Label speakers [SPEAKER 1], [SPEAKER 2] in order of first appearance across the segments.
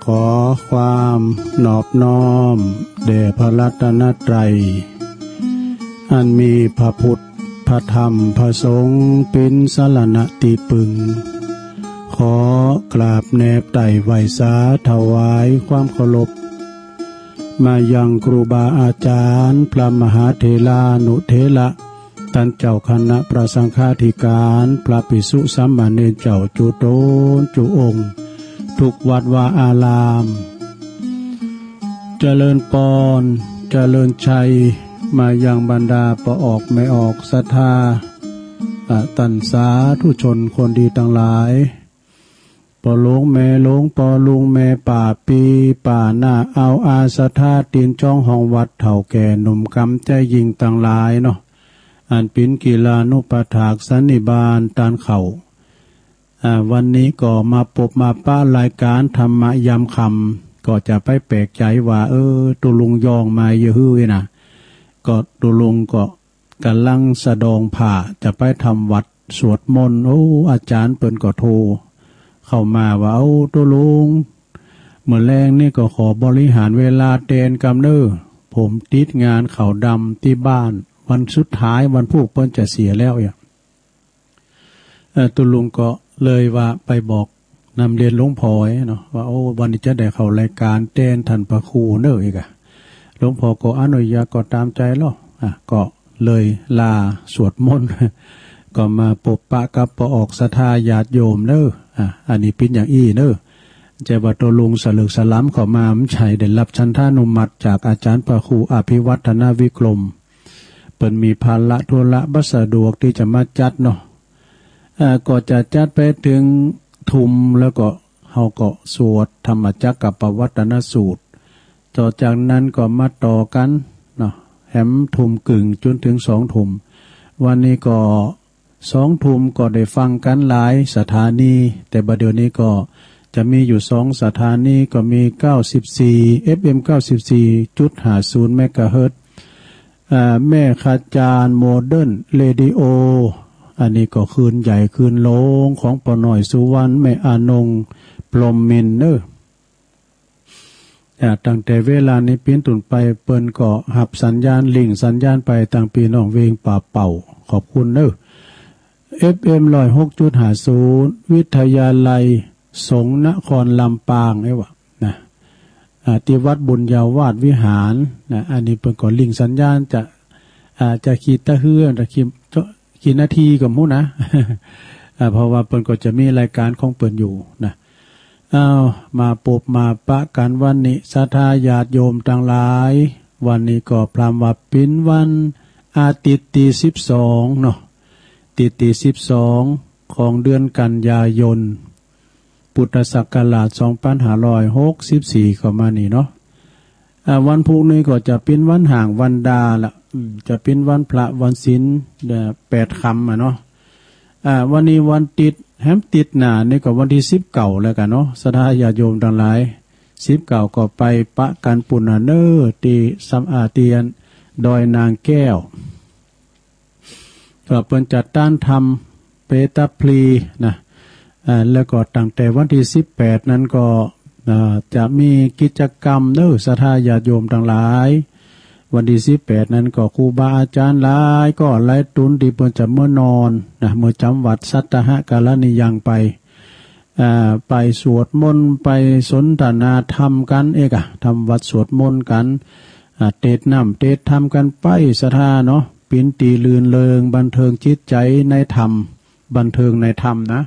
[SPEAKER 1] ขอความนอบน้อมแด่พระรัตนตรัยอันมีพระพุทธพระธรรมพระสงฆ์เป็นสรณะที่พึ่งขอกราบแนบไต่ไหวสาถวายความเคารพมายังครูบาอาจารย์พระมหาเถรานุเถระท่านเจ้าคณะพระสังฆาธิการพระภิกษุสามเณรเจ้าจุโตนจุองค์ทุกวัดวาอารามเจริญปอนเจริญชัยมายังบรรดาประออกไม่ออกศรัทธาตันสาธุชนคนดีทั้งหลายปอหลวงแม่หลวงปอลุงแม่ป่าปีป่าหน้าเอาอาศรัทธาตีนจ้องห้องวัดเถ่าแก่หนุ่มกำใจยิงทั้งหลายเนาะอันปินกีฬานุปถากสันนิบาตตานเข่าวันนี้ก็มาปบมาป้ารายการธรรมะยามคำก็จะไปแปลกใจว่าตุลุงยองมาเยอะฮื้อนะก็ตุลุงก็กำลังสะดองผ่าจะไปทำวัดสวดมนต์อาจารย์เปิ้นก็โทรเข้ามาว่าตุลุงเมื่อแรงนี่ก็ขอบริหารเวลาเตนกำเนิดผมติดงานเขาดำที่บ้านวันสุดท้ายวันพวกเปิ้นจะเสียแล้วตุลุงก็เลยว่าไปบอกนำเรียนหลวงพ่อเนาะว่าวันนี้จะได้เข้ารายการเต้นทันพระครูเนอะอีกหลวงพ่อก็อนุญาตก็ตามใจแล้วก็เลยลาสวดมนต์ก็มาปบปะกับประออกศรัทธาญาติโยมเนอะอันนี้เป็นอย่างอี้เนอะจะว่าตัวลุงสลึกสลัมเข้ามาไม่ใช่ได้รับชันทานุมัติจากอาจารย์พระครูอภิวัฒนาวิกรมเปิ่นมีภาระธุระบัสะดวกที่จะมาจัดเนาะก็จะจัดไปถึงทุมแล้วก็เขาก็สวดธรรมจักรกับปวัตนสูตรต่อจากนั้นก็มาต่อกันเนาะแหมทุมกึ่งจนถึง2 ทุ่มวันนี้ก็2 ทุ่มก็ได้ฟังกันหลายสถานีแต่บัดเดี๋ยวนี้ก็จะมีอยู่2 สถานีก็มี94 FM 94.50 เมกะเฮิรตซ์แม่ขจารโมเดิร์นเรดิโออันนี้ก็คืนใหญ่คืนโลงของปอหน่อยสุวรรณแม่อานงปลอมมินเนอร์ตั้งแต่เวลานี้ปิ้นตุนไปเปิ้นก็หับสัญญาณลิงสัญญาณไปตั้งปีน้องเวงป่าเป่าขอบคุณเนอร์ FM 106.50 วิทยาลัยสงฆ์นครลำปางไอ้วะนะที่วัดบุญญาวาสวิหารนะอันนี้เปิ้นก็ลิงสัญญาณจะขีดตะเฮือจะกี่นาทีกับมู้นะเพราะว่าเปิ้นก็จะมีรายการของเปิ้นอยู่นะมาปบมาปะกันวันนี้ศรัทธาญาติโยมทั้งหลายวันนี้ก็พรำว่าเป็นวันอาทิตย์ที่12เนาะที่12ของเดือนกันยายนพุทธศักราช2564เข้ามานี่เนาะวันพรุ่งนี้ก็จะเป็นวันห่างวันดาละจะเป็นวันพระวันศีล8 ค่ำเนาะวันนี้วันติดแฮมติดหน้านี่ก็วันที่19แล้วกันเนาะศรัทธาญาติโยมทั้งหลาย19ก็ไปปะกันปุณเนอร์ที่สัมอาเตียนดอยนางแก้วก็เปิ้นจัดต้านทำเปตาพลีนะแล้วก็ตั้งแต่วันที่18นั้นก็จะมีกิจกรรมเนอศรัทธาญาติโยมทั้งหลายวันที่18นั้นก็ครูบาอาจารย์หลายก็หลายตุนที่เปิ้นจะเมื่อนอนนะเมื่อจำวัดสัตตหกาลนิยังไปสวดมนต์ไปสนทนาธรรมกันทำวัดสวดมนต์กันเทศน้ำเทศธรรมกันไปศรัทธาเนาะปินตีลื่นเริงบันเทิงจิตใจในธรรมบันเทิงในธรรมนะ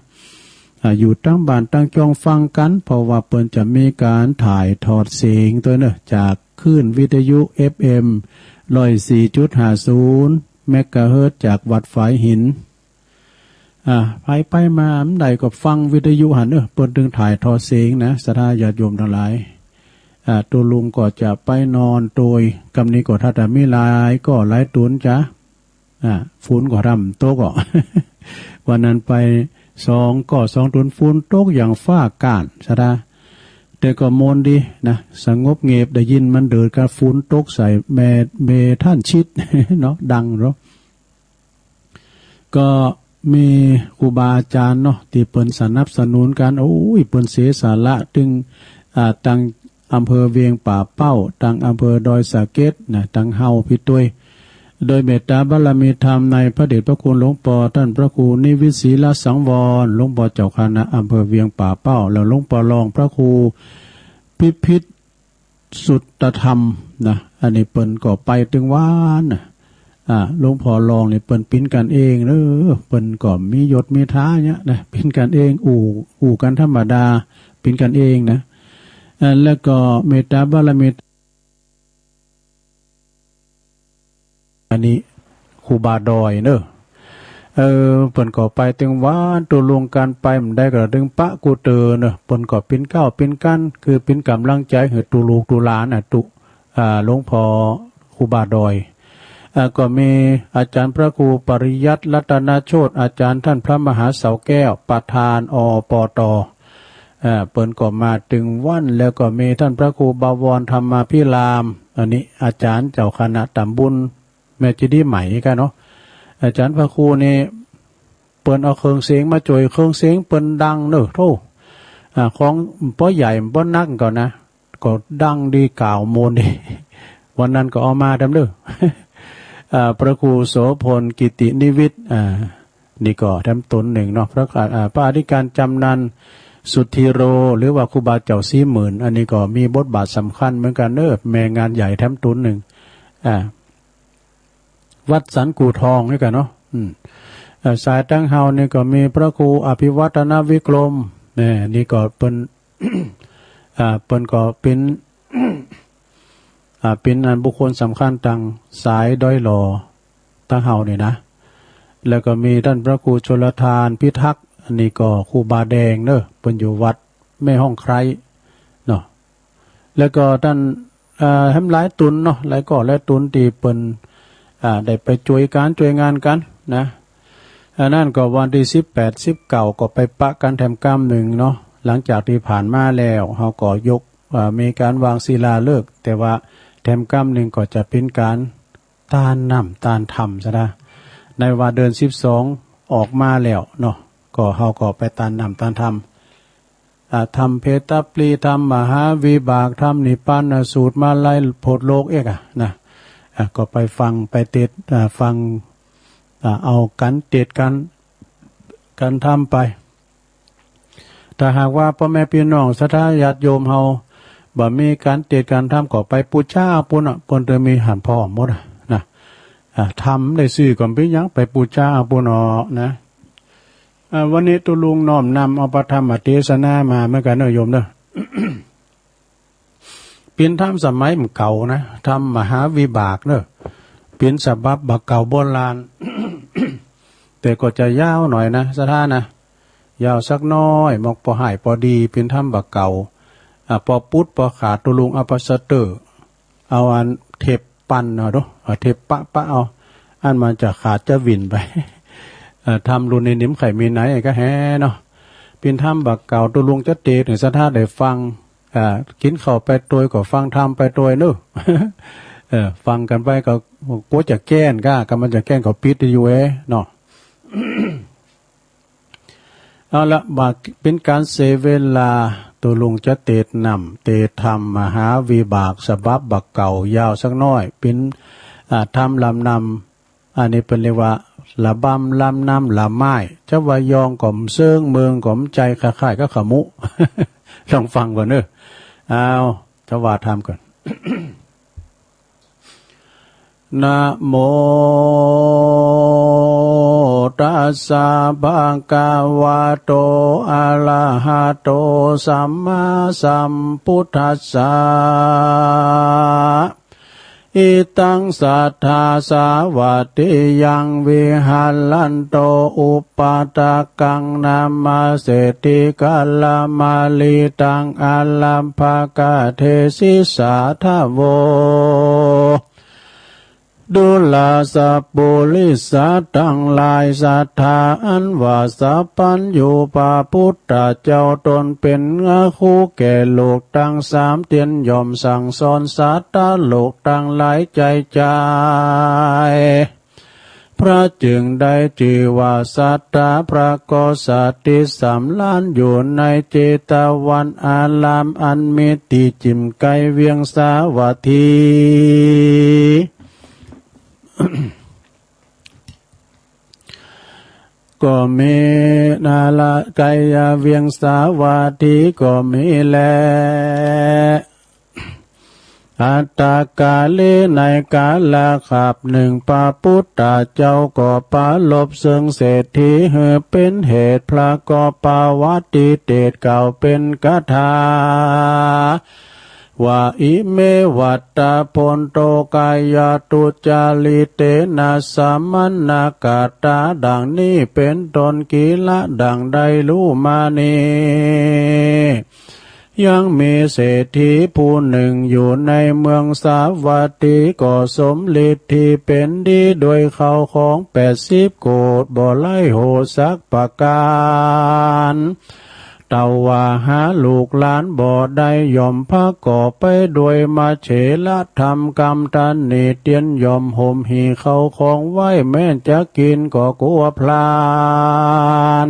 [SPEAKER 1] อยู่ตั้งบ้านตั้งจองฟังกันเพราะว่าเปิ้นจะมีการถ่ายทอดเสียงตัวเนอะจากคลื่นวิทยุ FM 104.50 เมกะเฮิรตซ์จากวัดฝายหินไปมาอันใดก็ฟังวิทยุหันเปิ้นถึงถ่ายทอดเสียงนะศรัทธาญาติโยมทั้งหลายตัวลุงก็จะไปนอนโดยกำนี้ก็ถ้าแต่มีหลายก็หลายตุนจ้ะฝุ่นก็ทำโต๊ะก็ วันนั้นไป2 ตุนฝุ่นตกอย่างฟ้าก้านศรัทธาแต่ก็มนดีนะสงบเงียบได้ยินมันเดินกับฝุ่นตกใส่เมท่านชิด เนาะดังเนาะก็มีครูบาอาจารย์เนาะที่เปิ้นสนับสนุนกันเปิ้นเสียสาระถึง ตั้งอำเภอเวียงป่าเป้าตั้งอำเภอดอยสะเก็ดนะตั้งเฮาพิตุยโดยเมตตาบารมีธรรมในพระเดชพระคุณหลวงปู่ท่านพระครูนิวิตศรีละสังวรหลวงปู่เจ้าคณะอำเภอเวียงป่าเป้าแล้วหลวงปู่รองพระครูพิพิธสุตธรรมนะอันนี้เปิ้นก็ไปถึงว่านนะหลวงพ่อรองนี่เปิ้นปิ้นกันเองเด้อเปิ้นก็มียศมีท้าเนี่ยนะปิ้นกันเองอู่กันธรรมดาปิ้นกันเองนะแล้วก็เมตตาบารมีอันนี้ครูบาดอยเนอะเปิ้นก็ไปถึงว่านตัวลงการไปมันได้ก็ดึงปะกูเตอเนอะเปิ้นก็ปิ้นก้าวปิ้นกันคือปิ้นกำลังใจให้ตูลูกตูหลานหลวงพ่อครูบาดอยก็มีอาจารย์พระครูปริยัติรัตนโชติอาจารย์ท่านพระมหาเสาแก้วประธานอปตเปิ้นก็มาถึงวันแล้วก็มีท่านพระครูบวรธรรมาภิรามอันนี้อาจารย์เจ้าคณะตำบลแม่จิดีใหม่กันเนาะอาจารย์พระครูนี่เปิ้นเอาเครื่องเสียงมาจ่วยเครื่องเสียงเปิ้นดังเนอะโธ่ของป้อใหญ่ป้อนักก่อนนะก็ดังดีกล่าวโมนดีวันนั้นก็เอามาทำเด้อพระครูโสพลกิตินิวิทย์นี่ก็ทำตนหนึ่งเนาะพระอธิการจำนันสุทธิโรหรือว่าครูบาเจ้า40,000อันนี้ก็มีบทบาทสำคัญเหมือนกันเนอะแม่งานใหญ่ทำตนหนึ่งวัดสันกูทองนี่กันเนาะสายตั้งเฮานี่ก็มีพระครูอภิวัฒนวิกรมนี่ก็เป็น เป็นก็เป็น เป็นอันบุคคลสำคัญทางสายด้อยหล่อตั้งเฮานี่นะแล้วก็มีท่านพระครูชลทานพิทักษ์อันนี้ก็ครูบาแดงเนอะเป็นอยู่วัดแม่ห้องไคร้เนาะแล้วก็ท่านทำหลายตุนเนาะหลายก่อหลายตุนที่เป็นได้ไปช่วยงานกันนะนั่นก็วันที่18-19ก็ไปปะกันแถมกรรมหนึ่งเนาะหลังจากที่ผ่านมาแล้วเขาก็ยกมีการวางศิลาฤกษ์แต่ว่าแถมกรรมหนึ่งก็จะเป็นการตานน้ำตานธรรมซะนะในวันเดือน12ออกมาแล้วเนาะก็เขาก็ไปตานน้ำตานธรรมทำเพตปลีทำมหาวิบากทำนิพพานสูตรมาไล่โพธิโลกเอกนะก็ไปฟังไปเทศฟังเอากันเทศกันทำไปถ้าหากว่าพ่อแม่พี่น้องศรัทธาญาติโยมเฮาบ่มีการเทศการทำก็ไปปูชาปุ่นปุ่นจะมีหันพ่อหมดนะทำได้ซื้อก่อนไปยังไปปูชาปุ่นนะวันนี้ตุลุงน้อมนำเอาพระธรรมเทศนามาเหมือนกันเนอะโยมเนอะ เป็นธรรมสมัยมันเก่านะธรรมมหาวิบากเนอะเป็นฉบับบักเก่าโบราณ แต่ก็จะยาวหน่อยนะสถานะยาวสักน้อยมอกพอหายพอดีเป็นธรรมบักเก่าพอพุทธพอขาดตุลุงอภัสเตอร์เอาอันเทปปั้นเอาด้วยเทปปะเอาอันมันจะขาดจะวิ่นไป ทำรุนในนิ่มไข่มีไหนก็แฮ่เนาะเป็นธรรมบักเก่าตุลุงจะเตะถึงสถาได้ฟังกินข้าวไปตัวก็ฟังธรรมไปตัวเนอะฟังกันไปก็กลัวจะแก้นก็มันจะแก้นก็ปิดอยู่เนาะ เอาละบาเป็นการเสเวลาตัวลุงจะเตะนำเตะธรรมมหาวิบากฉบับบักเก่ายาวสักน้อยเป็นธรรมลำนำอันนี้เป็นเรียกว่าละบำลำนำละไม้เจ้าวายองก่อมเซิงเมืองก่อมใจคล้ายๆก็ขมุ ลองฟังก่อนเนอะเอาทว่าทำก่อน นะโมตัสสะภะคะวะโตอะระหะโตสัมมาสัมพุทธัสสะอิตังสัทธาสาวัติยังวิหัลลันโตอุปาตากังนามาเสติกัลลามาลิตังอัลลัมภกะเทศิสาทาโวดุลาสัพปุลิสัตทั้งหลายศรัทธาอันว่าสัพพัญญูพระพุทธเจ้าตนเป็นคู่แก่โลกทั้งสามเตียนยอมสั่งสอนสัตว์โลกทั้งหลายใจ พระจึงได้ชื่อว่าสัตตาพระโกสัตติสำล้านอยู่ในเจตวันอารามอันมีติจิมไกเวียงสาวัตถี ก็มีนาลกายเวียงสาวัตถีก็มีแลอัตตากาเลในกาลขับหนึ่งพระพุทธเจ้าก็ปาลบซึ่งเศรษฐีเหือเป็นเหตุพระก็ปาวัติเตตเก่าเป็นกถาว่าอิเมวัตตาพนโตกายตุจาลิเตนะสัมมนากาตาดังนี้เป็นตนกิละดังใดรู้มานียังมีเศรษฐีผู้หนึ่งอยู่ในเมืองสาวัตถีก็สมฤทธิเป็นดีโดยเขาของ80 โกฏบ่ไล่โหสักประการเต่าว่าหาลูกหลานบ่ได้ย่อมพระก่อไปโดยมาเฉละทำกรรมตันนิเตียนย่อมห่มหีเขาของไว้แม้จะกินก็กลัวพลาน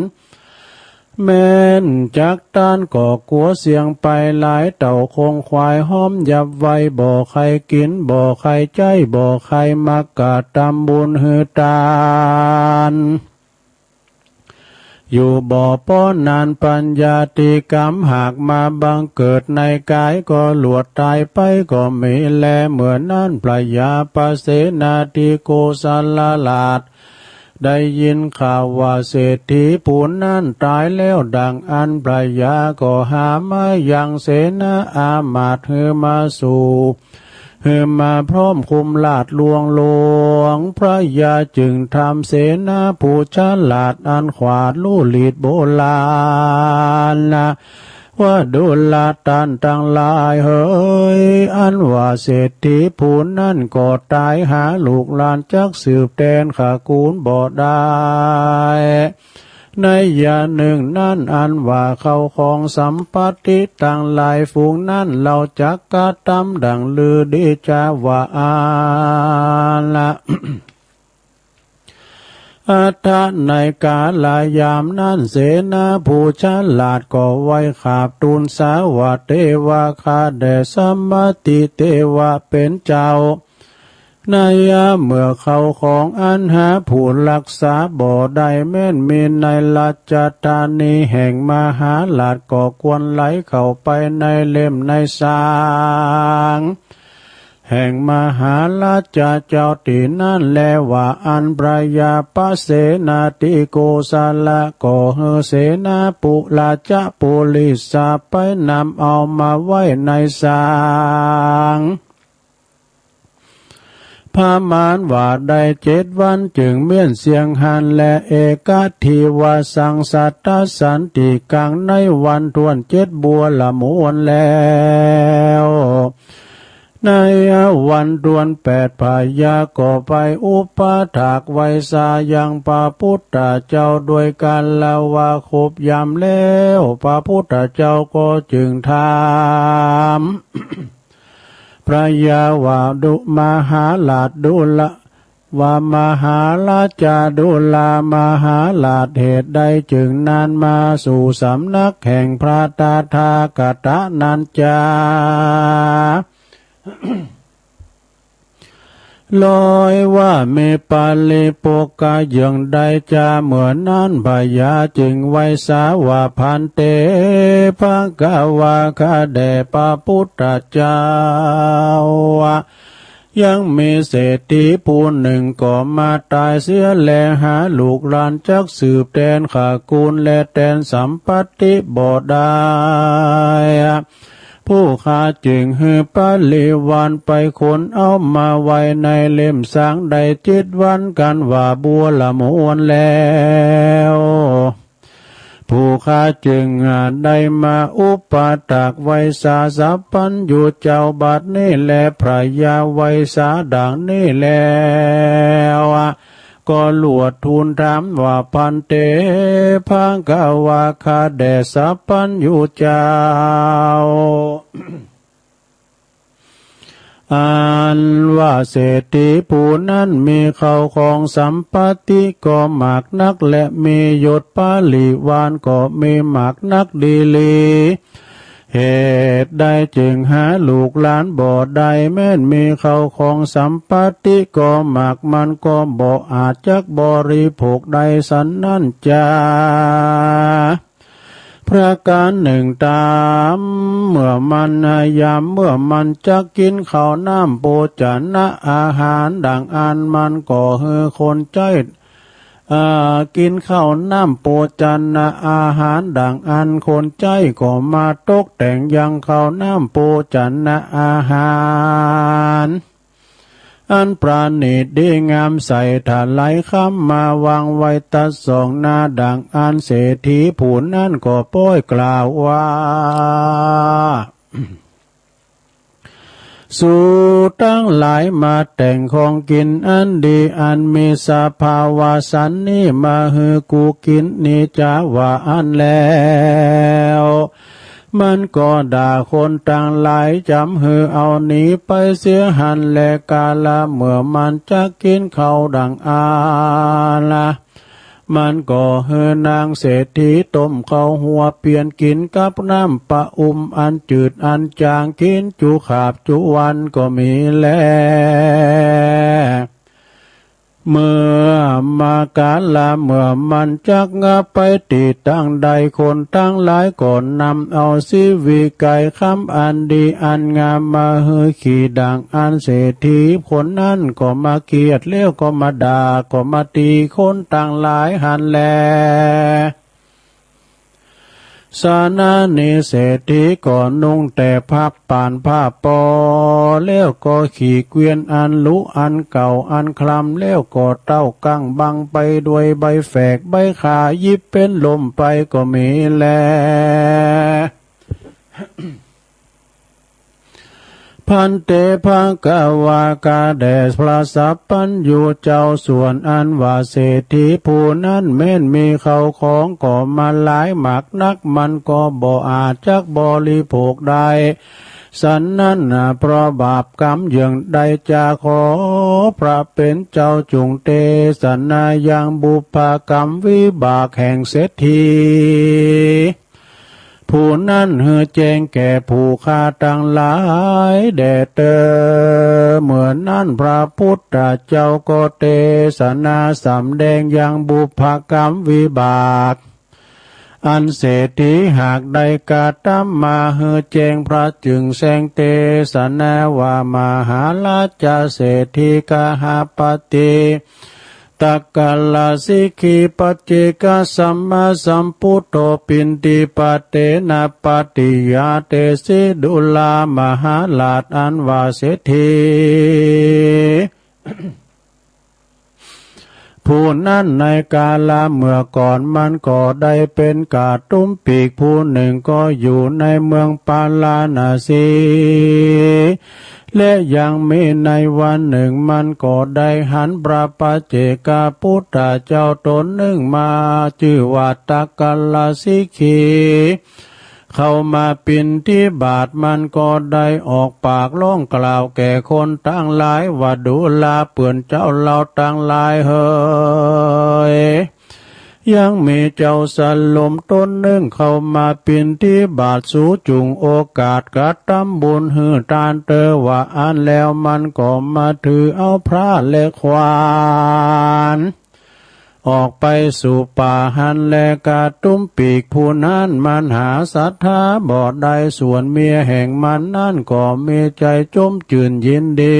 [SPEAKER 1] แม่นจักต้านก็กลัวเสียงไปหลายเต่าคงควายห้อมยับไว้บ่ใครกินบ่ใครใจบ่ใครมากาตำบุญหือตานอยู่บ่อป้อนนานปัญญาติกรรมหากมาบังเกิดในกายก็หลวดตายไปก็ไม่แลเหมือนนั้นพระยาปเสนาธิโกศลลาดได้ยินข่าวว่าเศรษฐีผู้นั้นตายแล้วดังอันพระยาก็หามายังเสนาอามาตย์หือมาสู่หือมาพร้อมคุมลาดลวงหลวงพระยาจึงทำเสนาผู้ฉลาดอันขวาดลู่ลีดโบราณนะว่าดูลาตันตั้งหลายเฮ้ยอันว่าเศรษฐีผู้นั้นก็ตายหาลูกหลานจักสืบแทนขากูลบ่ได้ในยาหนึ่งนั่นอันว่าเขาของสัมปติตั้งหลายฝูงนั้นเราจักกะตำดังลือดีจาว่าอาละ อัฏฐในกาลายามนั้นเสนาผู้ฉลาดก็ไว้ขาบทูลสาวัตเทวาคาแด่สัมมติเทวะเป็นเจ้าในเมื่อเขาของอันหาผู้รักษาบ่ได้แม่นมีในลัจจตานีแห่งมหาลาดก็ควรไหลเข้าไปในเล่มในสางแห่งมหาราชเจ้าตีนั่นแลว่าอันพระยาปเสนาธิโกศลก็เฮเสนาปุราชปุลิสาไปนำเอามาไว้ในสางพามานว่าได้7 วันจึงเมียนเสียงหันและเอกทีวาสังสัตตสันติกังในวันทวน7 บัวละมวนแล้วในวันดวน8 พยาก็ไปอุปถากไว้สายังพระพุทธเจ้าด้วยกันละว่าครบยามแล้วพระพุทธเจ้าก็จึงถามพระยาว่าดุมหาลาดดุละว่ามหาราชดุลามหาลาดเหตุใดจึงนานมาสู่สำนักแห่งพระตาทากตะนันจาลอยว่าเมปาลิโปกาอย่างใดจะเหมือนนั้นพยาจึงไว้สาวาพันเตภะกวาคาแด่พระพุทธเจ้ายังมีเศรษฐีผู้หนึ่งก็มาตายเสียแลหาลูกหลานจักสืบแทนขากูลและแทนสัมปติบ่ได้ผู้ข้าจึงฮือปาลิวันไปขนเอามาไว้ในเล่มสางได้7 วันกันว่าบัวละมวนแล้วผู้ข้าจึงได้มาอุปถากไว้สาสัพพันอยู่เจ้าบัดนี้แลพระยาไว้สาดังนี้แล้วก็หลวดทูลถามว่าพันเตพังกวาคาแด่สัพพันอยู่เจ้า อันว่าเศรษฐีผู้นั้นมีเข้าของสัมปติก็มากนักและมียศปาลิวานก็มีมากนักดีลีเหตุใดจึงหาลูกหลานบ่ได้แม้นมีเข้าของสัมปติก็มากมันก็บ่อาจจักบริโภคใดสันนั่นจาประการหนึ่งตามเมื่อมันยามเมื่อมันจะกินข้าวน้ำโภชนะอาหารดังอันมันก็เฮือคนใจกินข้าวน้ำโภชนะอาหารดังอันคนใจก็มาตกแต่งยังข้าวน้ำโภชนะอาหารอันประณีตดีงามใส่ถาไหลคำมาวางไว้ตัดสองหน้าดังอันเศรษฐีผู้นั้นก็ป้อยกล่าวว่าสู่ตั้งหลายมาแต่งของกินอันดีอันมีสภาวะสันนี่มาฮือกูกินนี่จะว่าอันแล้วมันก็ด่าคนต่างหลายจำฮือเอาหนีไปเสียหันแลกาละเมื่อมันจะกินเขาดังอาละมันก็เฮือนางเศรษฐีต้มข้าวหัวเปลี่ยนกินกับน้ำปะอันจืดอันจางกินจุขาบจุวันก็มีแล้วเมื่อมากาละเมื่อมันจักงาไปติดตั้งใดคนตั้งหลายก่อนนำเอาสิวิไก่คำอันดีอันงามมาเฮือขี่ดังอันเศรษฐีคนนั้นก็มาเกียดเลี้ยวก็มาด่าก็มาตีคนตั้งหลายหันแลสานานิเศรษฐีก่อนนุ่งแต่ผ้าป่านผ้าปอแล้วก็ขี่เกวียนอันลุอันเก่าอันคลำแล้วก็เต้ากั้งบังไปด้วยใบแฝกใบขายิบเป็นลมไปก็มีแลพันเตภังกาวากาแดสพระสัพพัญญูเจ้าส่วนอันว่าเศรษฐีผู้นั้นแม้นมีเข้าของก็มาหลายหมักนักมันก็บ่อาจจักบริโภคได้สันนั้นเพราะบาปกรรมอย่างใดจะขอพระเป็นเจ้าจุงเตสนายังบุพกรรมวิบากแห่งเศรษฐีผู้นั้นเฮือแจ้งแก่ผู้ฆ่าตั้งหลายแด่เตอเมื่อนั้นพระพุทธเจ้าก็เทศนาสำแดงยังบุพกรรมวิบากอันเศรษฐีหากได้กาตามมาเฮือแจ้งพระจึงแสงเทศนาว่ามหาราชเศรษฐีกหาปติตักกะลาสิกขิปัจเจกสัมมาสัมพุทโธปินติปะเตนะปฏิยาเตสิดุลามหาลาภอันว่าเศรษฐีผู้นั้นในกาลเมื่อก่อนมันก็ได้เป็นกาตุ้มปีกผู้หนึ่งก็อยู่ในเมืองปาลาณสีและยังมีในวันหนึ่งมันก็ได้หันพระปัจเจกพุทธเจ้าตนหนึ่งมาชื่อว่าตักกะลาสิกขิเข้ามาปิณฑบาตมันก็ได้ออกปากร้องกล่าวแก่คนตั้งหลายว่าดูลาเปื่อนเจ้าเราตั้งหลายเฮยยังมีเจ้าสลมตนหนึ่งเข้ามาปิณฑบาตสู่จุงโอกาสกัดตำบุญฮือตานเตอว่าอันแล้วมันก็มาถือเอาพระและควานออกไปสู่ป่าหันแลกาตุ้มปีกผู้นั้นมันหาศรัทธาบ่ได้ส่วนเมียแห่งมันนั่นก็มีใจจมจื่นยินดี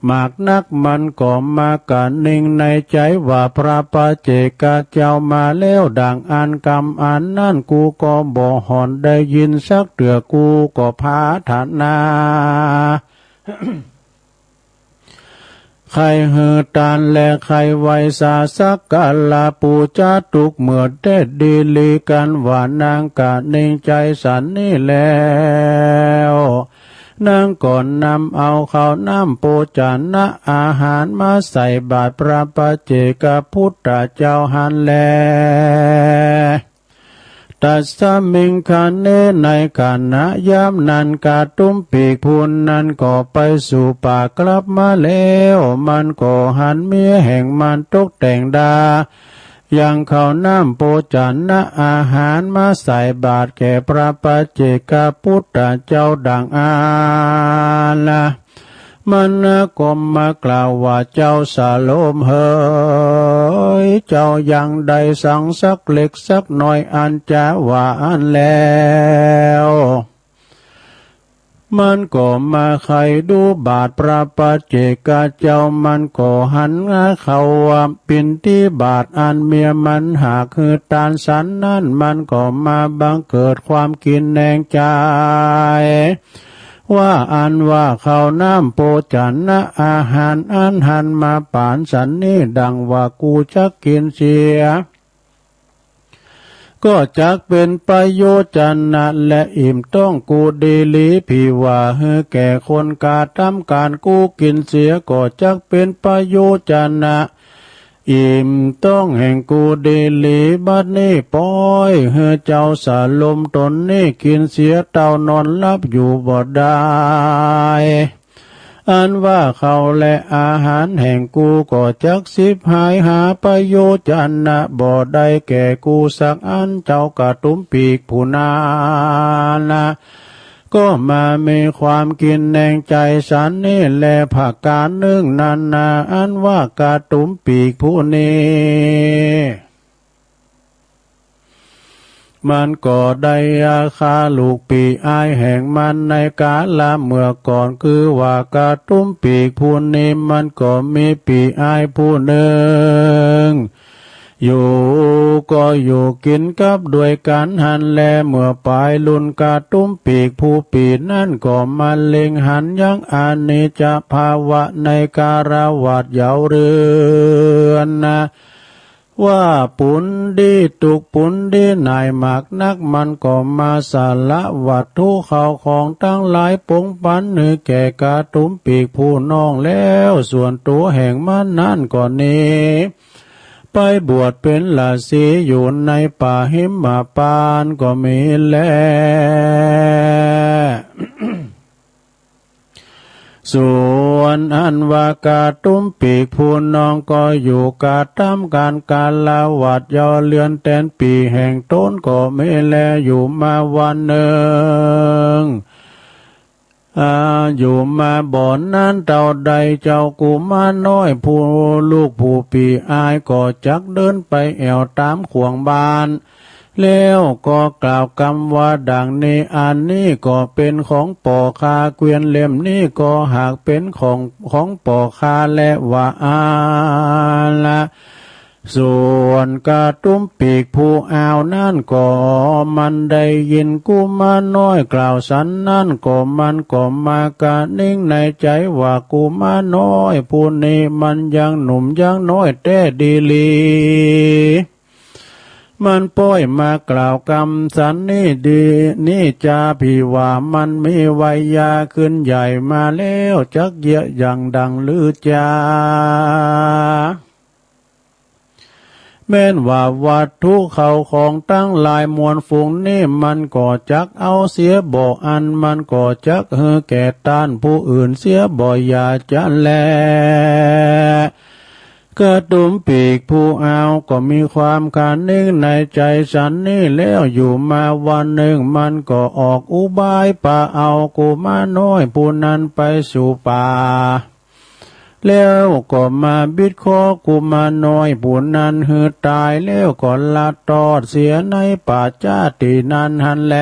[SPEAKER 1] มากนักมันก็มากันนิ่งในใจว่าพระปัจเจกเจ้ามาแล้วดังอันกรรมอันนั่นกูก็บ่หอนได้ยินสักเตือกูก็พาฐานา ใครเหือตานและใครไวสาสักกะลาปูจาตุกเมื่อเด็ดดีลีกันว่านางกะนิ่งใจสันนี่แล้วนางก่อนนำเอาข้าวน้ำโภชนะอาหารมาใส่บาตรพระปัจเจกพุทธเจ้าหันแล ตัสสมิงคันเนในขณะยามนั้นกาตุ้มปีกพูนนั้นก็ไปสู่ป่ากลับมาแล้วมันก็หันเมียแห่งมันตกแต่งดายังเข้าน้ำโปจันนะอาหารมาใส่บาตรแก่พระปัจเจกพุทธเจ้าดังอาละมันก็มากล่าวว่าเจ้าสาโลมเอ๋ยเจ้ายังได้สั่งสักเล็กสักน้อยอันจะว่าอันแล้วมันก็มาไขดูบาทพระปัจเจกเจ้ามันก็หันเขาว่าปินที่บาทอันเมียมันหากคือตานสันนั่นมันก็มาบังเกิดความกินแนงใจว่าอันว่าเขาน้ำโปจันนะอาหารอันหันมาป่านสันนี่ดังว่ากูจะกินเสียก็จักเป็นประโยชน์จันนะและอิ่มต้องกูดีลีพี่ว่าเฮือแก่คนกาทำการกูกินเสียก็จักเป็นประโยชน์จันนะอิ่มต้องแห่งกูดีลีบัดนี้ปล่อยเฮือเจ้าสาลมตนนี่กินเสียเต่านอนลับอยู่บ่ได้อันว่าเขาและอาหารแห่งกูก็จักสิบหายหาประโยชน์จันนะบ่ได้แก่กูสักอันเจ้ากระตุ้มปีกผู้นานะก็มามีความกินแนงใจสันนี่แลผักการนึ่งนันนาอันว่ากระตุ้มปีกผู้นี้มันก็ได้อาคาลูกปีอายแห่งมันในกาลเมื่อก่อนคือว่ากระตุ้มปีกผู้นี้มันก็มีปีอายผู้หนึ่งอยู่ก็อยู่กินกับด้วยกันหันแลเมื่อปลายลุนกระตุ้มปีกผู้ปีนั่นก็มาเล็งหันยังอานิจจภาวะในการวัดเยาเรือนนะว่าปุนดีตุกปุนดีนายหมากนักมันก็มาสาละวัตถุเขาของตั้งหลายปงปันหรือแก่กาตุ้มปีกผู้น้องแล้วส่วนตัวแห่งมันนั่นก่อนนี้ไปบวชเป็นฤาษีอยู่ในป่าหิมพานต์ก็มีแล้วส่วนอันว่ากาตุ้มปีกผู้น้องก็อยู่กาทำการกาลวัดยอเลือนแตนปีแห่งต้นก็ไม่แลอยู่มาวันหนึ่งอยู่มาบ่อนนั้นเต่าใดเจ้ากุมารน้อยผู้ลูกผู้ปีอายก็จักเดินไปแอวตามขวงบานแล้วก็กล่าวคำว่าดังนี้อันนี้ก็เป็นของป่อคาเกวียนเล่มนี้ก็หากเป็นของป่อคาและว่าอาละส่วนกระตุ้มปีกผู้อ่าวนั่นก็มันได้ยินกุมารน้อยกล่าวสันนั่นก็มันก็มากะนิ่งในใจว่ากุมารน้อยผู้นี้มันยังหนุ่มยังน้อยแต่ดีลีมันป้อยมากล่าวกำสันนี่ดีนี่จาพี่ว่ามันมีวัยยาขึ้นใหญ่มาแล้วจักเยอะอย่างดังลือจาแม้นว่าวัตถุเขาของตั้งหลายมวลฝูงนี่มันก็จักเอาเสียบ่อันมันก็จักเฮือแก่ต้านผู้อื่นเสียบ่อย่าจะแลกระตุ้มปีกผู้เอาก็มีความการนิ่งในใจฉันนี่แล้วอยู่มาวันหนึ่งมันก็ออกอุบายป่าเอากุมารน้อยผู้นั้นไปสู่ป่าแล้วก็มาบิดคอกุมารน้อยผู้นั้นหือตายแล้วก็ละตอดเสียในป่าชาตินั้นหันแล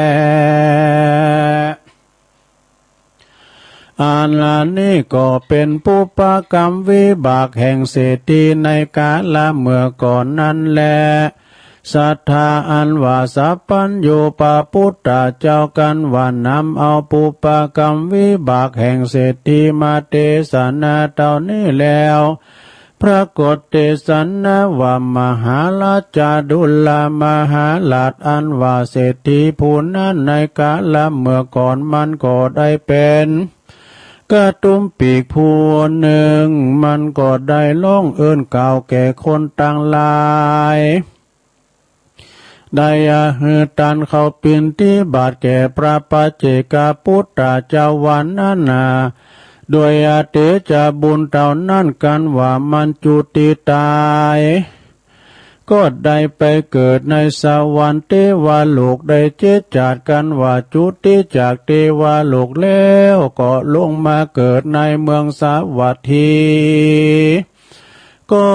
[SPEAKER 1] อันนี้ก็เป็นปุปกรรมวิบากแห่งเศรษฐีในกาลเมื่อก่อนนั้นแลศรัทธาอันว่าสัพพัญโยปาพุทธเจ้ากันว่านำเอาปุปกรรมวิบากแห่งเศรษฐีมาเทศนาเท่านี้แล้วปรากฏเทศนาว่ามหาราชดุลมหาราชอันว่าเศรษฐีผู้นั้นในกาลเมื่อก่อนมันก็ได้เป็นกระตุ้มปีกผู้หนึ่งมันก็ได้ล่องเอิ้นกล่าวแก่คนต่างหลาย ได้หือตันเขาปินที่บาทแก่พระปัจเจกพุทธเจ้าวันนั้นนาโดยอาเตจะบุญเท่านั้นกันว่ามันจุติตายก็ได้ไปเกิดในสวรรค์เทวโลกได้เจดจาดกันว่าจุติจากเทวโลกแล้วก็ลงมาเกิดในเมืองสาวัตถีก็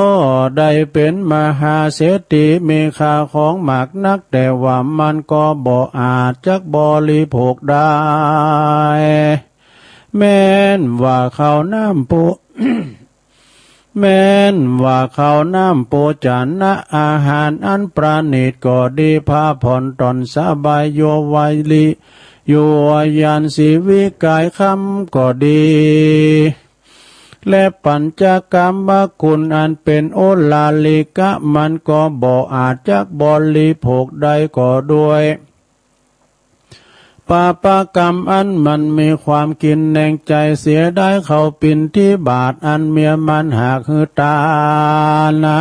[SPEAKER 1] ได้เป็นมหาเศรษฐีมีค่าของมากนักแต่ว่ามันก็บ่อาจจักบริโภคได้แม้นว่าเขาน้ำโป แม้นว่าเขาน้ำโปจานะอาหารอันประณีตก็ดีพาผ่อนตนสบายโยวัยลิโยยันสีวิกายคำก็ดีและปัญจกรรมคุณอันเป็นโอลาลิกะมันก็บ่อาจจักบริโภคได้ก็ด้วยปาปกรรมอันมันมีความกินแหน่งใจเสียได้เขาปินที่บาทอันเมียมันหากหือตานะ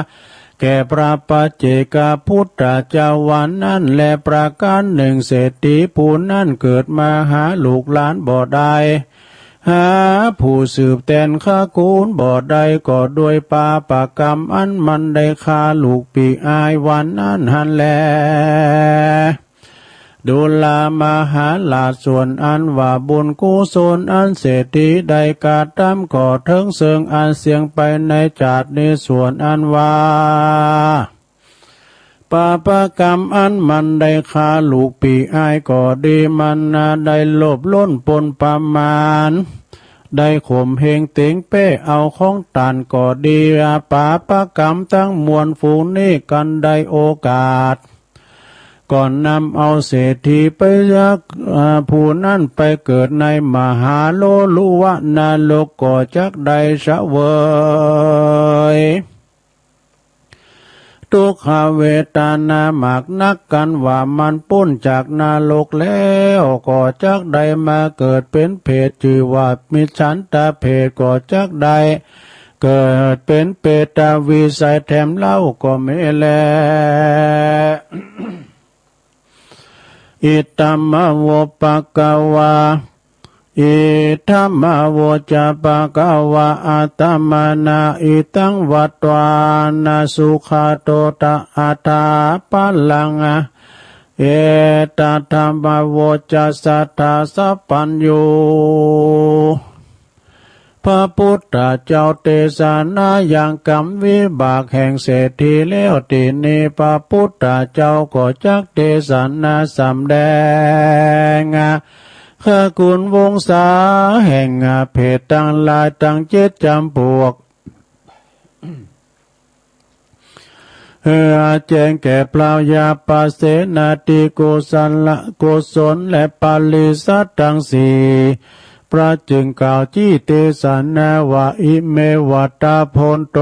[SPEAKER 1] แก่พระปัจเจกพุทธเจ้าวันนั้นและประการหนึ่งเศรษฐีผู้นั้นเกิดมาหาลูกหลานบ่ได้หาผู้สืบแทนข้ากูลบ่ได้ก็ด้วยปาปกรรมอันมันได้ฆ่าลูกปีอายวันนั้นหันแลดูลามหาลาส่วนอันว่าบุญกุศลอันเศรษฐีได้กาตามก่อเทิงเสิงอันเสียงไปในจาดในส่วนอันว่าปาปกรรมอันมันได้ฆ่าลูกปีอายก็ดีมันได้โลภล้นปนประมาณได้ข่มเหงเต็งเป้เอาของตันก็ดีปาปกรรมทั้งมวลฝูงนี้กันได้โอกาสก่อนนำเอาเศรษฐีไปยักผู้นั้นไปเกิดในมหาโลลุวะนาโลกก็จักได้เสวยทุกขเวทนามากนักกันว่ามันพ้นจากนาโลกแล้วก็จักได้มาเกิดเป็นเพศชื่อว่ามิจฉันตาเพศก็จักได้เกิดเป็นเปตวิสัยแถมเล่าก็ไม่แลอิตัมมะโวปะกวาอิธัมมะโวจะปะกวาอัตตมนาอิตังวัตวานาสุขาโตตะอัตถาปัลลังเอตัตถัมมะโวจะสัทธาสัพพัญโยพระพุทธเจ้าเทศนาอย่างกรรมวิบากแห่งเศรษฐีแล้วทีนี้พระพุทธเจ้าก็จักเทศนาสำแดงข้าคุณวงศาแห่งเพศตั้งหลายตั้งเจ็ดจำพวกแจ้งแก่เปล่ายาปาเสนาติโกสัลละโกศลและปาลิสัตทั้งสี่พระจึงกล่าวจี้เตสนาวะอิเมวัตตาพนโต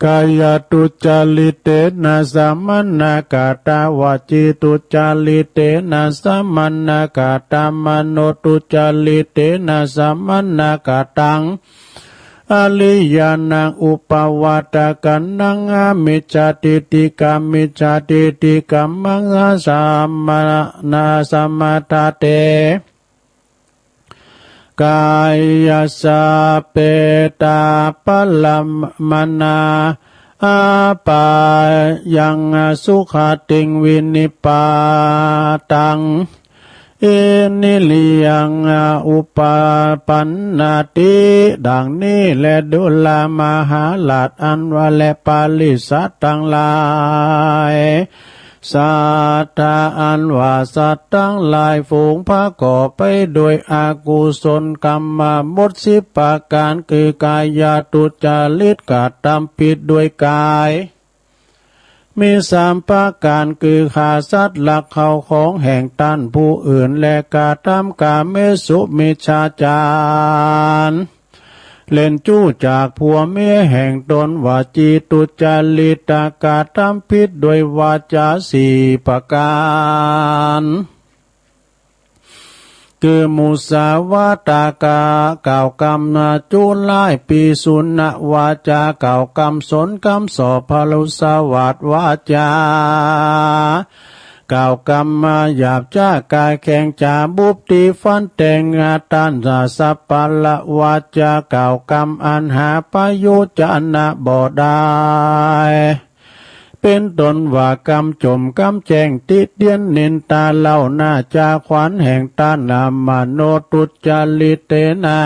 [SPEAKER 1] กายตุจาลิเตนะสัมมนากาตาวาจิตุจาลิเตนะสัมมนากาตามโนตุจาลิเตนะสัมมนากาตังอลิยานังอุปวัตกันนังมิจฉาทิฏฐิกามิจฉาทิฏฐิกัมมังสัมมานาสัมมาทาเตกายสาเปตาปัลลมนาอาปายังสุขติงวินิปาตังเอนิลิยังอุปปันนาติดังนี้และดุลามหาลาภอันว่าและปาลิสัตทั้งหลายสัตตาอันว่าสัตว์ทั้งหลายฝูงพระก่อไปโดยอากุศลกรรมหมด10ประการคือกายทุจริตกทำผิดด้วยกายมี3ประการคือฆ่าสัตว์ลักเข้าของแห่งตันผู้อื่นและกทำกาเมสุมิจฉาจารเล่นจู้จากผัวเมียแห่งตนวาจีตุจาริตกาทำผิดโดยวาจา4ประการ คือมุสาวาตากาเก่ากรรมนาจุลไลปีสุนนะวาจาเก่ากรรมสนกรรมสอบพลุสวัสดวาจากล่าวกรรมมาหยาบจ้ากายแข็งจาบุบตีฟันแต่งงาตันจะสัพพละวาจากล่าวกรรมอันหาประโยชน์จะนะบ่ได้เป็นตนว่ากรรมจมกรรมแจงติเดียนนินตาเล่าหน้าจาขวัญแห่งตานามโนตุจาริเตนะ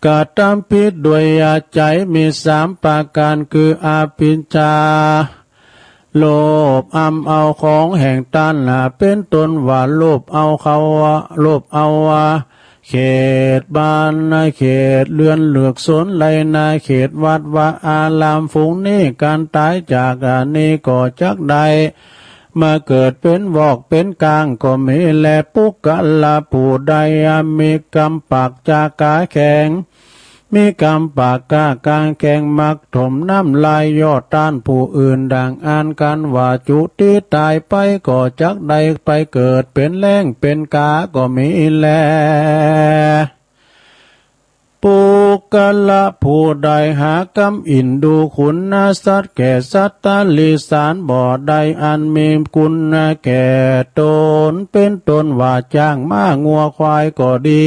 [SPEAKER 1] กาตามพิษด้วยอาใจมีสามประการคืออาปิญจาโลภเอาของแห่งตัณหาเป็นตนว่าโลภเอาเขาโลภเอาเขตบ้านนาเขตเรือนเหลือกสนไหลนาเขตวัดวาอารามฝูงนี้การตายจากอันนี้ก็จักใดมาเกิดเป็นวอกเป็นกลางก็มีแลปุกกะละผู้ใดมีกรรมปากจากาแข็งมีกรรมปากกากางแข็งมักถมน้ำลายยอดต้านผู้อื่นดังอ่านกันว่าจุติตายไปก็จักใดไปเกิดเป็นแรงเป็นกาก็มีแลปุกกะละผู้ใดหากรรมอินดูคุณนาสัตว์แก่สัตตลิสานบ่อใดอันมีคุณแก่ตนเป็นตนว่าจ้างม้างัวควายก็ดี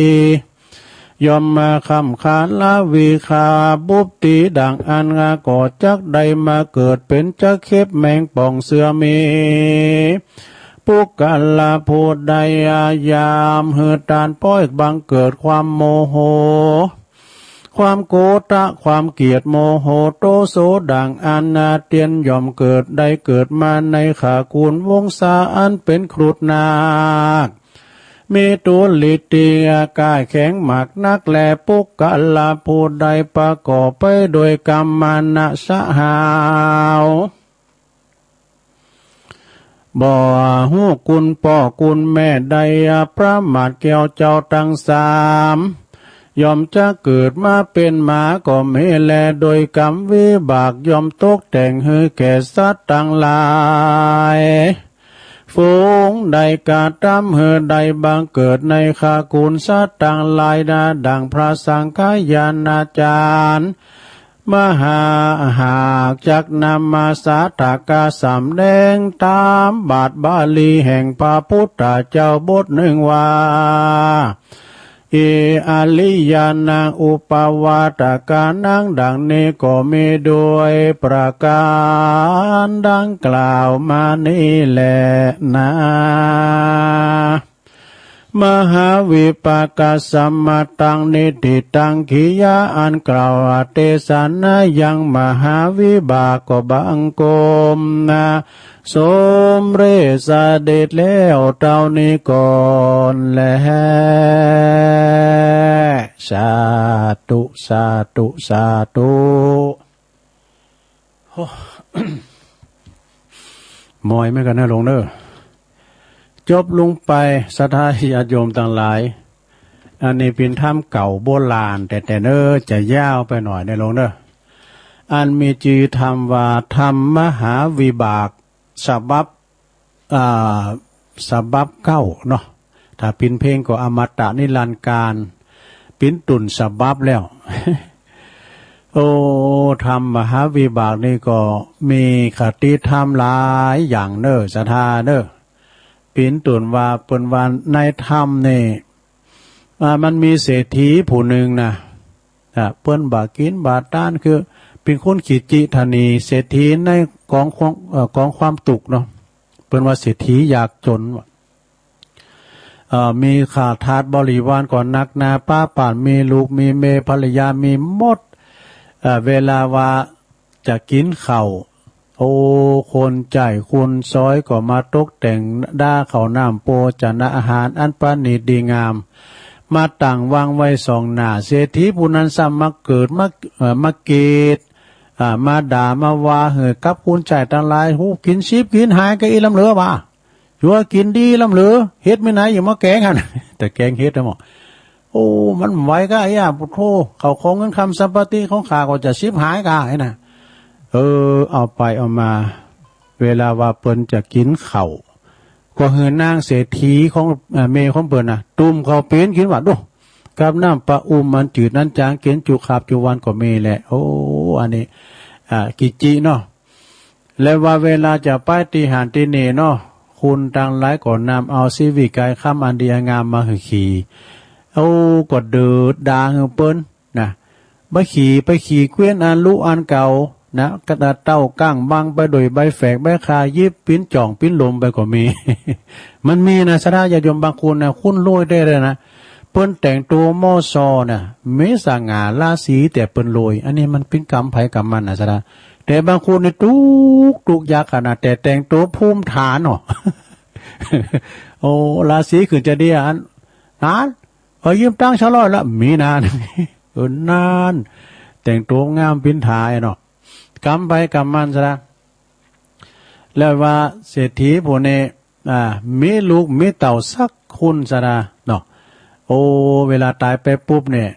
[SPEAKER 1] ยอมมาคำขานละวีคาบุบตีดังอันงาก่อจักใดมาเกิดเป็นจักเข็บแมงป่องเสือมีปุกกะละผู้ใดยามเหือตานป้อยบังเกิดความโมโหความโกตะความเกียดโมโหโตโสดังอันนาเตียนย่อมเกิดได้เกิดมาในขากูลวงศาอันเป็นครุฑนาคมีตัวลิติอากายแข็งหมักนักแลปุกกะละผู้ใดประกอบไปโดยกรรมมานะสหาวบ่หูกุลพ่อกุลแม่ใดประมาทแก้วเจ้าทั้งสามยอมจะเกิดมาเป็นหมาก็ไม่แลโดยกรรมวิบากยอมตกแต่งให้แก่สัตว์ทั้งหลายฝูงใดกาตามเหือใดบางเกิดในคากุลสัตว์ต่างหลายนาดังพระสังฆยาณาจารย์มหาหากจักนำมาสาธากาสำแดงตามบาทบาลีแห่งพระพุทธเจ้าบทหนึ่งว่าเออาลิยานังอุปวาตกานังดังนี้ก็มีด้วยประการดังกล่าวมานี้แหละนะมหาวิปากสัมมาตังนิติตังขิยาอันกล่าวเตสนายังมหาวิบากก็บังกมนะสมเรสเด็จแล้วเท่านี้ก่อนแลสาธุสาธุสาธุมอยไม่กันนะลงเด้อจบลงไปศรัทธาญาติโยมต่างหลายอันนี้เป็นธรรมเก่าโบราณแต่เน้อจะยาวไปหน่อยในลงเด้ออันมีจื่อธรรมว่าธรรมมหาวิบากฉบับเก้าเนาะถ้าปินเพลงก็อมตะนิรันดร์การปินตุนฉบับแล้ว โอ้ธรรมมหาวิบากนี่ก็มีคติธรรมหลายอย่างเน้อศรัทธาเน้อปินตุนว่าเปิ้นว่าในธรรมนี่มันมีเศรษฐีผู้หนึ่งนะเปิ้นบากินบาต้านคือเป็นคนขีจิธานีเศรษฐีในกองความตุกเนาะเปิ้นว่าเศรษฐีอยากจนว่ะมีขาทาสบริวารก่อนนักนาป้าป่านมีลูกมีเมภรรยามีหมดเวลาว่าจะกินข้าวโอ้คนจ่ายคุณซอยก็มาตกแต่งด้าข้าวน้ำโปจนะอาหารอันประณีตดีงามมาตั้งวางไว้สองหน้าเศรษฐีผู้นั้นซ้ำมาเกิดมาเกตมาด่ามาว่าเหือกับคุณจ่ายทั้งหลายหูกินชีพกินหายก็อีลำเหลือว่าชัวกินดีลำเหลือเฮ็ดไม่ไหนอย่ามาแกงกันแต่แกงเฮ็ดนะหมอโอ้มันไหวก็ไอ้ย่าพุทโธเขาคงเงินคำสัมปติของข้าก็จะชีพหายก็ไอ้น่ะเอาไปเอามาเวลาว่าเปิ้นจะกินข้าว ก็เฮือนนางเศรษฐีของเมของเปิ้นน่ะตุ้มเขาเป็นกินว่าดูกับน้ำปลาอุ้มมันจืดนั้นจางเกณฑ์จุขาบจุวันก็เมแหละโอ้อันนี้กิจิเนาะแล้วว่าเวลาจะไปตีหานตีเนเนาะคุณตังหลายก่อนนำเอาชีวิตกายข้ามอันดีงามมาหือขี่เอากดเดือดดาหือเปิ้นนะไปขี่เกวียนอันลุอันเก่านะกระดาษเต้าก้างบังไปโดยใบแฝกใบคายิบปิ้นจ่องปิ้นลมไปก็มี มันมีนะสระญาติโยมบางคนนะคุ้นโรยได้เลยนะเปิ้นแต่งตัวมอซอนะเมสง่าราศีแต่เปิ้นโรยอันนี้มันเป็นกรรมไผกรรมมันนะสระแต่บางคนในตุกยากขนาดแต่แต่งตัวภูมิฐานเนาะ โอ้ราศีขึ้นจะดีอันนานยืมตั้งชะลอยละมีนานนานแต่งตัวงามปิ้นถ่ายเนาะกำไปกำมันซะละแล้วว่าเศรษฐีผู้นี้มีลูกมีเต่าสักคนซะละเนาะโอ้เวลาตายไปปุ๊บเนี่ย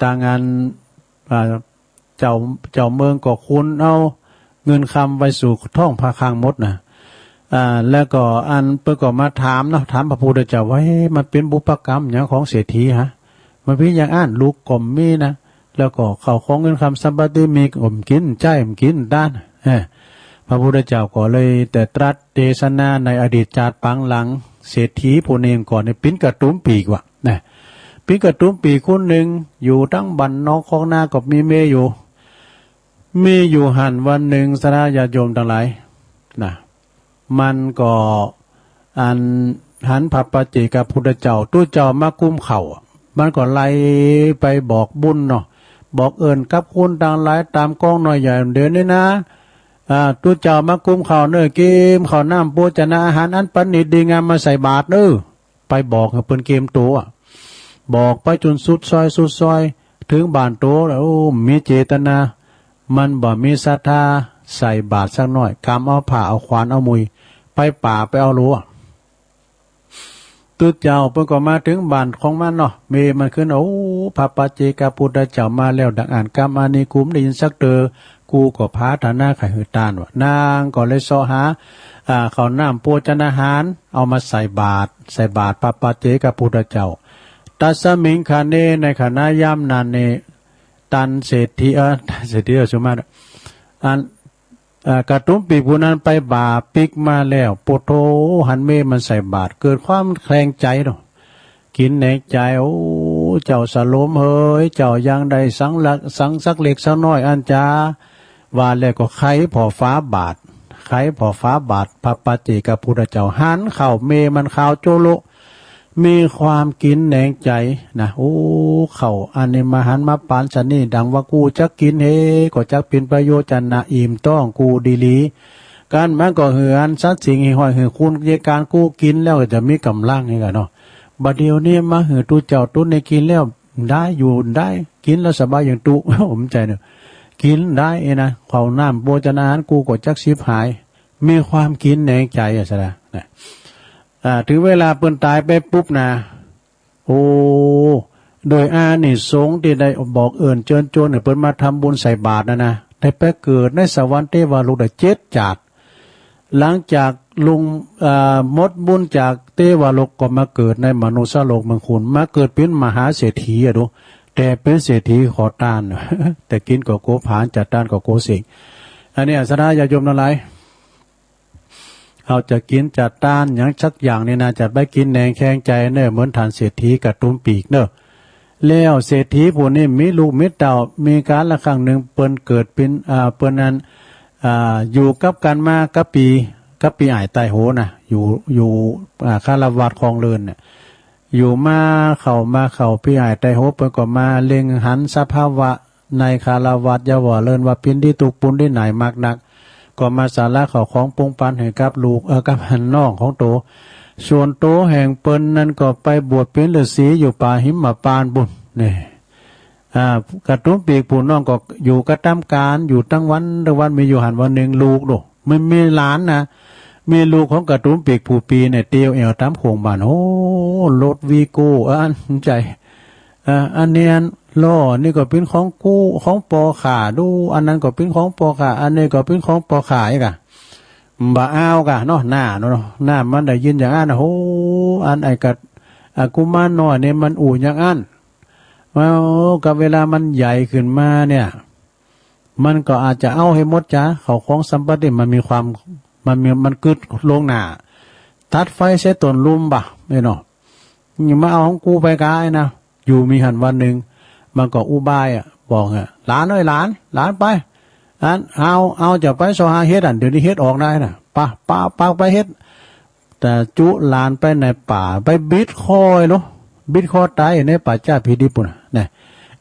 [SPEAKER 1] ตางานเจ้าเมืองก็คุณเอาเงินคำไปสู่ท้องพระคลังมดนะแล้วก็อันเปิ้นก็มาถามเนาะถามพระพุทธเจ้าว่ามันเป็นบุพกรรมอย่างของเศรษฐีฮะมันเป็นอย่างอ่านลูกกลมมีนะแล้วก็เขาของเงินคำสัมปติมีอมกินใจอมกินด้านพระพุทธเจ้าก็เลยแต่ตรัสเทศนาในอดีตชาติปังหลังเศรษฐีผู้นึงก่อนในปิ้นกระตุ้มปีกว่ะนะปิ้นกระตุ้มปีกคนหนึ่งอยู่ตั้งบันนอกของหน้ากับมีเมอยู่หันวันหนึ่งสระญาติโยมทั้งหลายนะมันก็อันหันพระปัจเจกพุทธเจ้าตู้เจ้ามากุ้มเข่ามันก็ไล่ไปบอกบุญเนาะบอกเอิญกับคุณต่างหลายตามกองหน่อยใหญ่เดินนี่นะตู้เจ้ามากุ้มเข่าเนื้อเกมเข่าน้ำโภชนะอาหารอันปณิดดีงามมาใส่บาตรเนื้อไปบอกให้เปิ้นเกมตัวบอกไปจนสุดซอยถึงบานโตแล้วมีเจตนามันบ่มีศรัทธาใส่บาตรสักหน่อยกำเอาผ้าเอาขวานเอามุยไปป่าไปเอารั้วตุเจ้าเพิ่นก็มาถึงบ้านของมันเนาะเมมันขึ้นโอ้พระปัจเจกพุทธเจ้ามาแล้วดังอ่านกรรมอานิกุมได้ยินสักเตอกูก็พาฐานะไข่หือตานว่านางก็เลยเสาะหาข้าวน้ำโภชนาหารเอามาใส่บาตรพระปัจเจกพุทธเจ้าตัสมิงคาเนในขณะย่ำนานเนตันเศรษฐีสมมาอันกระตุ้มปีกผู้นั้นไปบาปิกมาแล้วโปโตหันเมมันใส่บาตรเกิดความแคลงใจเนาะกินในใจโอ้เจ้าสโลมเฮ้ยเจ้ายังได้สังสักเล็กสักน้อยอันจาว่าแล้วก็ไขพอฟ้าบาทพระปัจเจกพุทธเจ้าหันเข่าเมมันข่าวโจโลมีความกินแหนงใจนะโอ้เขาอันนี้มาหันมาปานฉันนี่ดังว่ากูจะกินเฮก็จะเป็นประโยชน์จันนะอิ่มต้องกูดีลีการมันก็เหือนสัตว์สิ่งห้อยเหือคุณเยการกูกินแล้วก็จะมีกำลังนี่กันเนาะบัดเดียวนี้มาเหือตู้เจ้าตู้ในกินแล้วได้อยู่ได้กินแล้วสบายอย่างตู้ผมใจเนาะกินได้นะข้าวน้ำโภชนาอาหารกูก็จักชิบหายมีความกินแหนงใจอ่ะซะนะถึงเวลาเปิ้นตายไปปุ๊บนะโอ้โดยอานิสงส์ที่ได้บอกเอิญเชิญชวนให้เปิ้นมาทำบุญใส่บาตรนะได้ไปเกิดในสวรรค์เทวโลกได้7 จาติหลังจากลุงมดบุญจากเทวโลกก็มาเกิดในมนุษย์โลกเมืองคุณมาเกิดเป็นมหาเศรษฐีดูแต่เป็นเศรษฐีขอทาน แต่กินก็โกผานจัดทานก็โกสิงอันนี้สระญาติโยมทั้งหลายเขาจะกินจัดต้านอย่างสักอย่างนี่นะจะไปกินแหนงแข็งใจเนอะเหมือนฐานเศรษฐีกับตุ้มปีกเนอะแล้วเศรษฐีผู้นี้มีลูกมีเต่ามีการละครั้งหนึ่งเปิ้นเกิดเป็นเปิ้นนั้นอยู่กับกันมากับปีอ้ายตายโหนะอยู่คารวะคลองเลินเนี่ยอยู่มาเข้าปีอ้ายตายโหเปิ้นก็มาเล็งหันสภาวะในคารวะอย่าว่าเลินว่าปินที่ตุกปุนที่ไหนมากนักก็มาสาระเขาของปงปันให้กับลูกกับหันน้องของโตส่วนโตแห่งเปิ้นนั้นก็ไปบวชเป็นฤาษีอยู่ป่าหิมพานต์บุญนี่กระตุ้มปีกผู้น้องก็อยู่กระทำการอยู่ทั้งวันมีอยู่หันวันหนึ่งลูกดูไม่มีหลานนะมีลูกของกระตุ้มปีกผู้ปีเนี่ยเตียวเอวตามโขงบ้านโอ้รถวีโก้อันใจอันเนี้ยล้อนี่ก็เป็นของกู้ของปอขาดูอันนั้นก็เป็นของปอขาอันนี้ก็เป็นของปอขาอีกอะ บ่เอากะเนาะหน้าเนาะหน้ามันได้ยินอย่างนั้นโหอันไอ้กัดกุมารน้อยเนี่ยมันอู่อย่างนั้นว่ากับเวลามันใหญ่ขึ้นมาเนี่ยมันก็อาจจะเอาให้หมดจ้าเขาของสัมปติมันมีความมันกึดลงหน้าตัดไฟใช้ต้นลุมบ่ไม่เนาะอย่ามาเอาของกูไปกายนะอยู่มีหันวันหนึ่งมันก็อุบายบอกหลานเอ้ยหลานไปอันเอาจะไปสหาเฮ็ดเดี๋ยวนี้เฮ็ดออกได้นะป้าไปเฮ็ดแต่จุหลานไปในป่าไปบิดคอยเนาะบิดคอตายในป่าจ้าพิดิปุ่นเนี่ย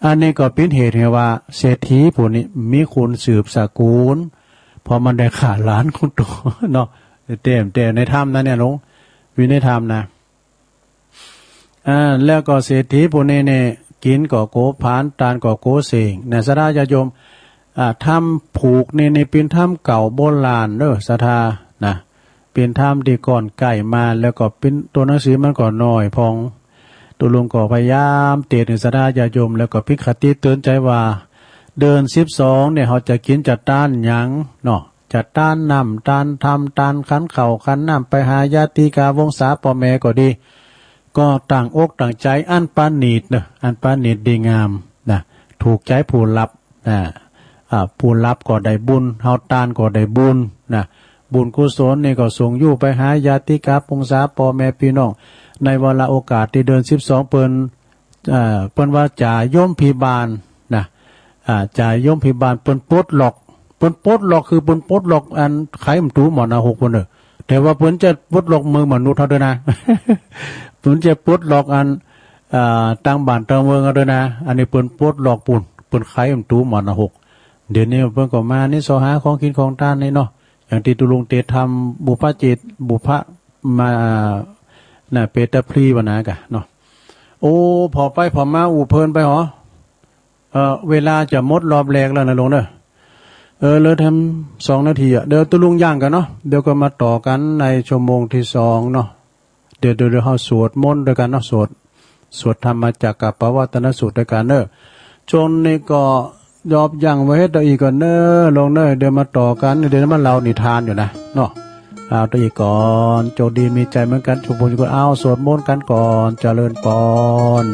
[SPEAKER 1] อันนี้ก็เป็นเหตุให้ว่าเศรษฐีผู้นี้มีคุณสืบสกุลพอมันได้ขาดหลานคุณตัวเนาะเต็มในถ้ำนั้นเนี่ยลงวินัยธรรมนะแล้วก็เศรษฐีผู้นี้เนี่ยกินก่อโกผานตาลก่อโกเสงเนี่ยสราญาโยมทำผูกในเป็นถ้ำเก่าโบราณเด้อศรัทธานะเป็นถ้ำที่ก่อนไก่มาแล้วก็เป็นตัวหนังสือมันก่อนน้อยพองตัวลุงก็พยายามเตือนศรัทธาญาโยมแล้วก็พิคติเตือนใจว่าเดิน12เนี่ยเขาจะกินจัดต้านหยังเนาะจัดต้านนำต้านทำต้านขันเข่าขันน้ำไปหาญาติกาวงศาพ่อแม่ก็ดีก็ต่างอกต่างใจอันปานีดเนอะอันปานีดดีงามนะถูกใจผู้รับนะผู้รับก็ได้บุญเฮาตานก็ได้บุญนะบุญกุศลนี่ก็ส่งอยู่ไปหาญาติกาพงษาพ่อแม่พี่น้องในเวลาโอกาสที่เดิน12เปิ้นว่าจ่ายย่อมพิบาลนะจ่ายย่อมพิบาลเปิ้นปลดล็อกคือเปิ้นปลดล็อกอันไขมันตูหมอน6คนเด้อแต่ว่าเปิ้นจะปลดล็อกมือมนุษย์เฮาด้วยนะ เปิ้นจะปลดล็อกอันตั้งบ้านตั้งเมืองเอาด้วยนะอันนี้เปิ้นปลดล็อกปุ่นเปิ้นไขมันตูหมอน6เดี๋ยวนี้เพิ่นก็มานี่สหาของกินของทานนี่เนาะอย่างที่ตุลุงเตทำบุพจิตบุพมาน่ะเปตพลีวนะกะเนาะโอ้พอไปพอมาอูเพลินไปหรอเวลาจะหมดรอบแรกแล้วนะลุงเด้อเลยทำ2 นาทีเดี๋ยวตุลุงย่างกันเนาะเดี๋ยวก็มาต่อกันในชั่วโมงที่2เนาะเดี๋ยวเฮาสวดมนต์ด้วยกันเนาะสวดธรรมจักรปวัตนสูตรด้วยกันเด้อจนนี่ก็ยอบยังไว้ให้ตัวอีกก่อนเนลงเนเดี๋ยวมาต่อกันเดี๋ยวมาเล่านิทานอยู่นะเนาะเอาตัวอีกก่อนโจดีมีใจเหมือนกันทุกคนก็เอาสวดมนต์กันก่อนเจริญพร